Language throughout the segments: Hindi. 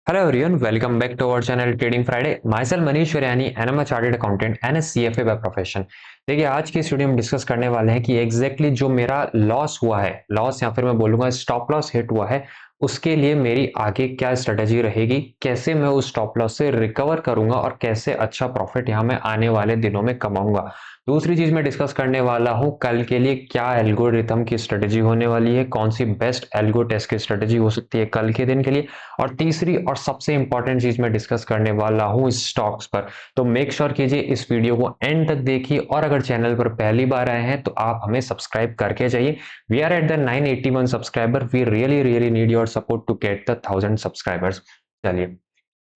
Hello everyone, welcome back to our channel Trading Friday. Myself Manish Varyani and I'm a chartered accountant and a CFA by profession. देखिए आज की इस वीडियो में डिस्कस करने वाले हैं कि एग्जैक्टली जो मेरा लॉस हुआ है, लॉस या फिर मैं बोलूंगा स्टॉप लॉस हिट हुआ है, उसके लिए मेरी आगे क्या स्ट्रेटेजी रहेगी, कैसे मैं उस स्टॉप लॉस से रिकवर करूंगा और कैसे अच्छा प्रॉफिट यहाँ मैं आने वाले दिनों में कमाऊंगा। दूसरी चीज मैं डिस्कस करने वाला हूं कल के लिए क्या एल्गोरिथम की स्ट्रेटेजी होने वाली है, कौन सी बेस्ट एल्गो टेस्ट की स्ट्रेटेजी हो सकती है कल के दिन के लिए। और तीसरी और सबसे इंपॉर्टेंट चीज मैं डिस्कस करने वाला हूं स्टॉक्स पर। तो मेक श्योर कीजिए इस वीडियो को एंड तक देखिए और अगर चैनल पर पहली बार आए हैं तो आप हमें सब्सक्राइब करके जाइए। We are at the 981 subscriber, we really really need your support to get the 1000 subscribers. चलिए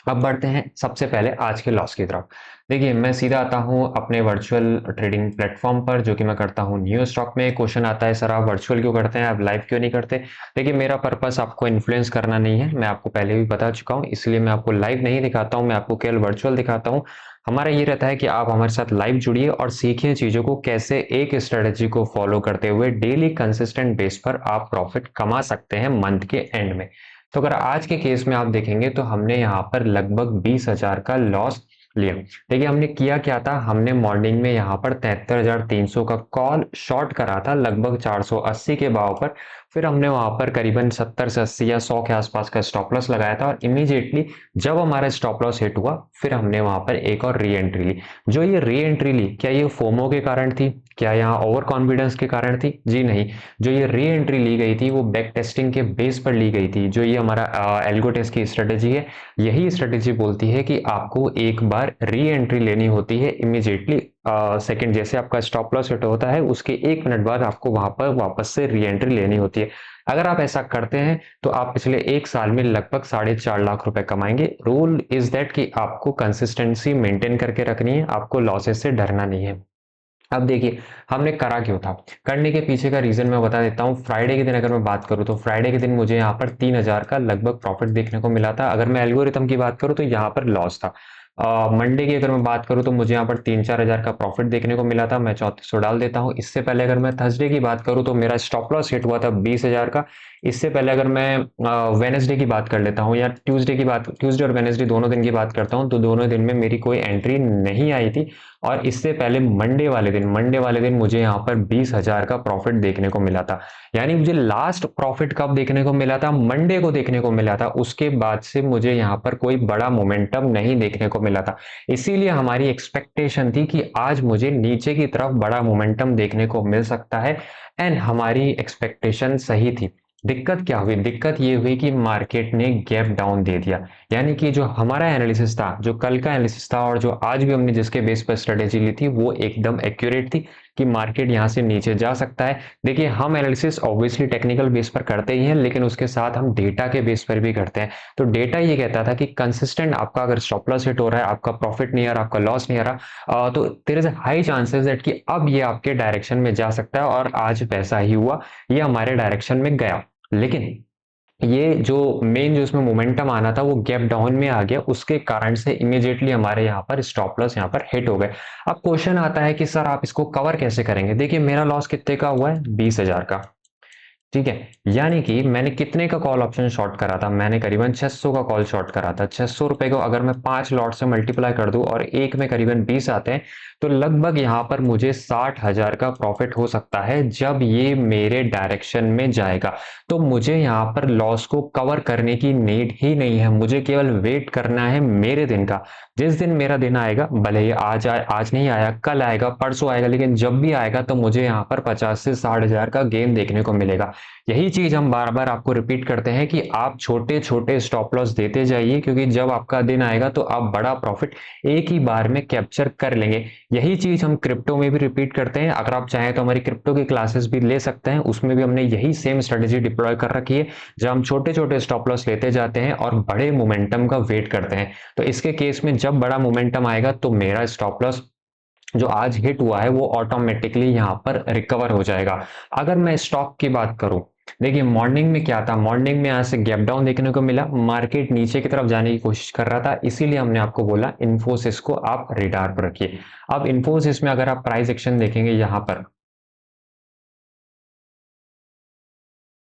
अब बढ़ते हैं सबसे पहले आज के लॉस की तरफ। देखिए मैं सीधा आता हूं अपने वर्चुअल ट्रेडिंग प्लेटफॉर्म पर जो कि मैं करता हूं न्यू स्टॉक में। क्वेश्चन आता है सर आप वर्चुअल क्यों करते हैं, आप लाइव क्यों नहीं करते। देखिए मेरा पर्पस आपको इन्फ्लुएंस करना नहीं है, मैं आपको पहले भी बता चुका हूं, इसलिए मैं आपको लाइव नहीं दिखाता हूं, मैं आपको केवल वर्चुअल दिखाता हूं। हमारा ये रहता है कि आप हमारे साथ लाइव जुड़िए और सीखिए चीजों को, कैसे एक स्ट्रेटेजी को फॉलो करते हुए डेली कंसिस्टेंट बेस पर आप प्रॉफिट कमा सकते हैं मंथ के एंड में। तो अगर आज के केस में आप देखेंगे तो हमने यहाँ पर लगभग 20,000 का लॉस लिया। देखिए हमने किया क्या था, हमने मॉर्निंग में यहाँ पर 73,300 का कॉल शॉर्ट करा था लगभग 480 के भाव पर। फिर हमने वहां पर करीबन 70 से 80 या 100 के आसपास का स्टॉप लॉस लगाया था और इमीडिएटली जब हमारा स्टॉप लॉस हिट हुआ फिर हमने वहां पर एक और री एंट्री ली। जो ये री एंट्री ली, क्या ये फोमो के कारण थी, क्या यहाँ ओवर कॉन्फिडेंस के कारण थी? जी नहीं। जो ये री एंट्री ली गई थी वो बैक टेस्टिंग के बेस पर ली गई थी। जो ये हमारा एल्गो टेस्ट की स्ट्रेटेजी है, यही स्ट्रेटेजी बोलती है कि आपको एक बार री एंट्री लेनी होती है इमीडिएटली। सेकंड जैसे आपका स्टॉप लॉस हिट होता है उसके 1 मिनट बाद आपको वहां पर वापस से री एंट्री लेनी होती है। अगर आप ऐसा करते हैं तो आप पिछले 1 साल में लगभग 4.5 लाख रुपए कमाएंगे। रूल इज दैट कि आपको कंसिस्टेंसी मेंटेन करके रखनी है, आपको लॉसेस से डरना नहीं है। अब देखिए हमने करा क्यों था, करने के पीछे का रीजन मैं बता देता हूँ। फ्राइडे के दिन अगर मैं बात करूँ तो फ्राइडे के दिन मुझे यहाँ पर 3,000 का लगभग प्रॉफिट देखने को मिला था। अगर मैं एल्गोरिथम की बात करूँ तो यहाँ पर लॉस था। मंडे की अगर मैं बात करूँ तो मुझे यहाँ पर 3-4 हजार का प्रॉफिट देखने को मिला था। मैं 3400 डाल देता हूँ। इससे पहले अगर मैं थर्सडे की बात करूँ तो मेरा स्टॉप लॉस हिट हुआ था 20,000 का। इससे पहले अगर मैं वेनेसडे की बात कर लेता हूँ या ट्यूसडे की बात, ट्यूसडे और वेनेसडे दोनों दिन की बात करता हूँ तो दोनों दिन में मेरी कोई एंट्री नहीं आई थी। और इससे पहले मंडे वाले दिन मुझे यहाँ पर 20,000 का प्रॉफिट देखने को मिला था। यानी मुझे लास्ट प्रॉफिट कब देखने को मिला था, मंडे को देखने को मिला था। उसके बाद से मुझे यहाँ पर कोई बड़ा मोमेंटम नहीं देखने को मिला था। इसीलिए हमारी एक्सपेक्टेशन थी कि आज मुझे नीचे की तरफ बड़ा मोमेंटम देखने को मिल सकता है। एंड हमारी एक्सपेक्टेशन सही थी। दिक्कत क्या हुई, दिक्कत ये हुई कि मार्केट ने गैप डाउन दे दिया। यानी कि जो हमारा एनालिसिस था, जो कल का एनालिसिस था और जो आज भी हमने जिसके बेस पर स्ट्रेटेजी ली थी वो एकदम एक्यूरेट थी कि मार्केट यहां से नीचे जा सकता है। देखिए हम एनालिसिस ऑब्वियसली टेक्निकल बेस पर करते ही हैं लेकिन उसके साथ हम डेटा के बेस पर भी करते हैं। तो डेटा ये कहता था कि कंसिस्टेंट आपका अगर स्टॉप लॉस हिट हो रहा है, आपका प्रॉफिट नहीं आ रहा, आपका लॉस नहीं आ रहा, तो there is high chances that कि अब ये आपके डायरेक्शन में जा सकता है। और आज वैसा ही हुआ, ये हमारे डायरेक्शन में गया। लेकिन ये जो मेन जो इसमें मोमेंटम आना था वो गैप डाउन में आ गया, उसके कारण से इमीडिएटली हमारे यहाँ पर स्टॉप लॉस यहाँ पर हिट हो गए। अब क्वेश्चन आता है कि सर आप इसको कवर कैसे करेंगे। देखिए मेरा लॉस कितने का हुआ है, 20,000 का। ठीक है, यानी कि मैंने कितने का कॉल ऑप्शन शॉर्ट करा था, मैंने करीबन 600 का कॉल शॉर्ट करा था। 600 रुपए को अगर मैं 5 लॉट से मल्टीप्लाई कर दूं और एक में करीबन 20 आते हैं तो लगभग यहां पर मुझे 60,000 का प्रॉफिट हो सकता है जब ये मेरे डायरेक्शन में जाएगा। तो मुझे यहां पर लॉस को कवर करने की नीड ही नहीं है, मुझे केवल वेट करना है मेरे दिन का। जिस दिन मेरा दिन आएगा, भले ही आज आए, आज नहीं आया, कल आएगा, परसों आएगा, लेकिन जब भी आएगा तो मुझे यहाँ पर 50 से 60,000 का गेन देखने को मिलेगा। यही चीज हम बार बार आपको रिपीट करते हैं कि आप छोटे छोटे स्टॉप लॉस देते जाइए, क्योंकि जब आपका दिन आएगा तो आप बड़ा प्रॉफिट एक ही बार में कैप्चर कर लेंगे। यही चीज हम क्रिप्टो में भी रिपीट करते हैं। अगर आप चाहें तो हमारी क्रिप्टो की क्लासेस भी ले सकते हैं, उसमें भी हमने यही सेम स्ट्रेटेजी डिप्लॉय कर रखी है, जब हम छोटे छोटे स्टॉप लॉस लेते जाते हैं और बड़े मोमेंटम का वेट करते हैं। तो इसके केस में जब बड़ा मोमेंटम आएगा तो मेरा स्टॉप लॉस जो आज हिट हुआ है वो ऑटोमेटिकली यहां पर रिकवर हो जाएगा। अगर मैं स्टॉक की बात करूं, देखिए मॉर्निंग में क्या था, मॉर्निंग में यहां से गैप डाउन देखने को मिला, मार्केट नीचे की तरफ जाने की कोशिश कर रहा था, इसीलिए हमने आपको बोला इन्फोसिस को आप रिडार पर रखिए। अब इन्फोसिस में अगर आप प्राइस एक्शन देखेंगे यहां पर,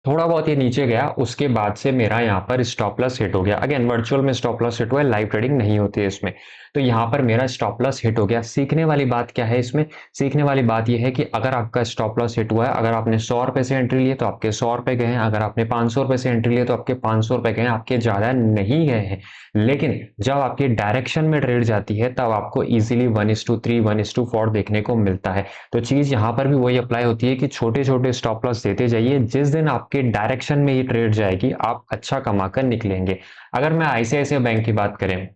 थोड़ा बहुत ये नीचे गया, उसके बाद से मेरा यहाँ पर स्टॉप लॉस हिट हो गया। अगेन वर्चुअल में स्टॉप लॉस हिट हुआ है, लाइव ट्रेडिंग नहीं होती है इसमें। तो यहाँ पर मेरा स्टॉप लॉस हिट हो गया। सीखने वाली बात क्या है इसमें? सीखने वाली बात ये है कि अगर आपका स्टॉप लॉस हिट हुआ है, अगर आपने 100 रुपए से एंट्री लिए तो आपके 100 रुपए गए हैं, अगर आपने 500 रुपए से एंट्री लिए तो आपके 500 रुपए गए हैं, आपके ज्यादा नहीं गए हैं। लेकिन जब आपकी डायरेक्शन में ट्रेड जाती है तब आपको इजीली 1:3 1:4 देखने को मिलता है। तो चीज यहाँ पर भी वही अप्लाई होती है कि छोटे छोटे स्टॉप लॉस देते जाइए, जिस दिन आपके डायरेक्शन में ये ट्रेड जाएगी आप अच्छा कमाकर निकलेंगे। अगर मैं आईसीआईसीआई बैंक की बात करें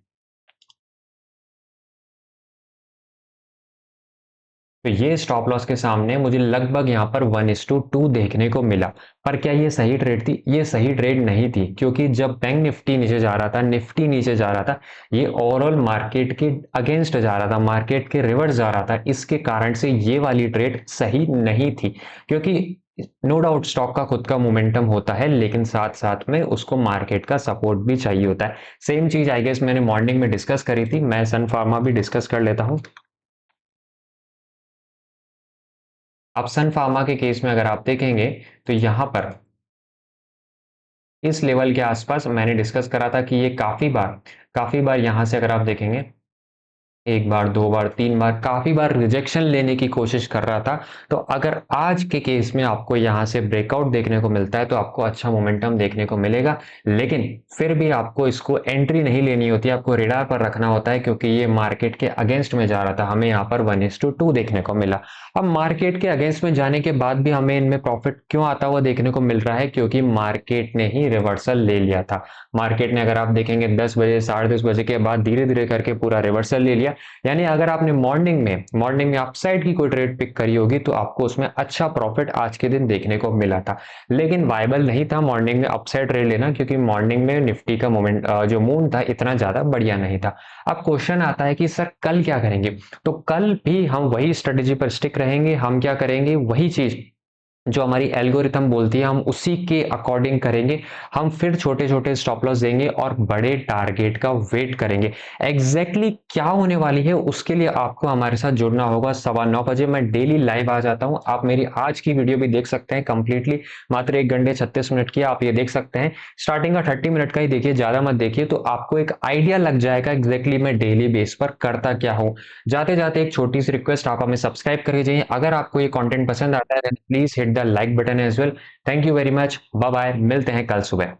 तो ये स्टॉप लॉस के सामने मुझे लगभग यहाँ पर 1:2 देखने को मिला। पर क्या ये सही ट्रेड थी? ये सही ट्रेड नहीं थी, क्योंकि जब बैंक निफ्टी नीचे जा रहा था, निफ्टी नीचे जा रहा था, ये ओवरऑल मार्केट के अगेंस्ट जा रहा था, मार्केट के रिवर्स जा रहा था। इसके कारण से ये वाली ट्रेड सही नहीं थी, क्योंकि नो डाउट स्टॉक का खुद का मोमेंटम होता है, लेकिन साथ साथ में उसको मार्केट का सपोर्ट भी चाहिए होता है। सेम चीज आई गेस मैंने मॉर्निंग में डिस्कस करी थी। मैं सन फार्मा भी डिस्कस कर लेता हूँ। अब सन फार्मा के केस में अगर आप देखेंगे तो यहां पर इस लेवल के आसपास मैंने डिस्कस करा था कि ये काफी बार यहां से अगर आप देखेंगे, एक बार, दो बार, तीन बार, काफी बार रिजेक्शन लेने की कोशिश कर रहा था। तो अगर आज के केस में आपको यहां से ब्रेकआउट देखने को मिलता है तो आपको अच्छा मोमेंटम देखने को मिलेगा। लेकिन फिर भी आपको इसको एंट्री नहीं लेनी होती, आपको रेडार पर रखना होता है, क्योंकि ये मार्केट के अगेंस्ट में जा रहा था। हमें यहाँ पर 1:2 देखने को मिला। अब मार्केट के अगेंस्ट में जाने के बाद भी हमें इनमें प्रॉफिट क्यों आता हुआ देखने को मिल रहा है? क्योंकि मार्केट ने ही रिवर्सल ले लिया था। मार्केट ने, अगर आप देखेंगे, 10 बजे, 10:30 बजे के बाद धीरे धीरे करके पूरा रिवर्सल ले लिया। यानी अगर आपने मॉर्निंग में अपसाइड की कोई ट्रेड पिक करी होगी तो आपको उसमें अच्छा प्रॉफिट आज के दिन देखने को मिला था। लेकिन वायबल नहीं था मॉर्निंग में अपसाइड ट्रेड लेना, क्योंकि मॉर्निंग में निफ्टी का मोमेंट जो मूव था इतना ज्यादा बढ़िया नहीं था। अब क्वेश्चन आता है कि सर कल क्या करेंगे? तो कल भी हम वही स्ट्रेटेजी पर स्टिक रहेंगे। हम क्या करेंगे? वही चीज जो हमारी एल्गोरिथम बोलती है हम उसी के अकॉर्डिंग करेंगे। हम फिर छोटे छोटे स्टॉप लॉस देंगे और बड़े टारगेट का वेट करेंगे। एग्जैक्टली क्या होने वाली है उसके लिए आपको हमारे साथ जुड़ना होगा। 9:15 मैं डेली लाइव आ जाता हूं। आप मेरी आज की वीडियो भी देख सकते हैं कंप्लीटली, मात्र 1 घंटे 36 मिनट की आप ये देख सकते हैं। स्टार्टिंग का 30 मिनट का ही देखिए, ज्यादा मत देखिए, तो आपको एक आइडिया लग जाएगा एग्जैक्टली मैं डेली बेस पर करता क्या हूं। जाते जाते एक छोटी सी रिक्वेस्ट, आप हमें सब्सक्राइब करके जाइए। अगर आपको ये कंटेंट पसंद आता है please hit the like button as well. Thank you very much, bye bye, मिलते हैं कल सुबह।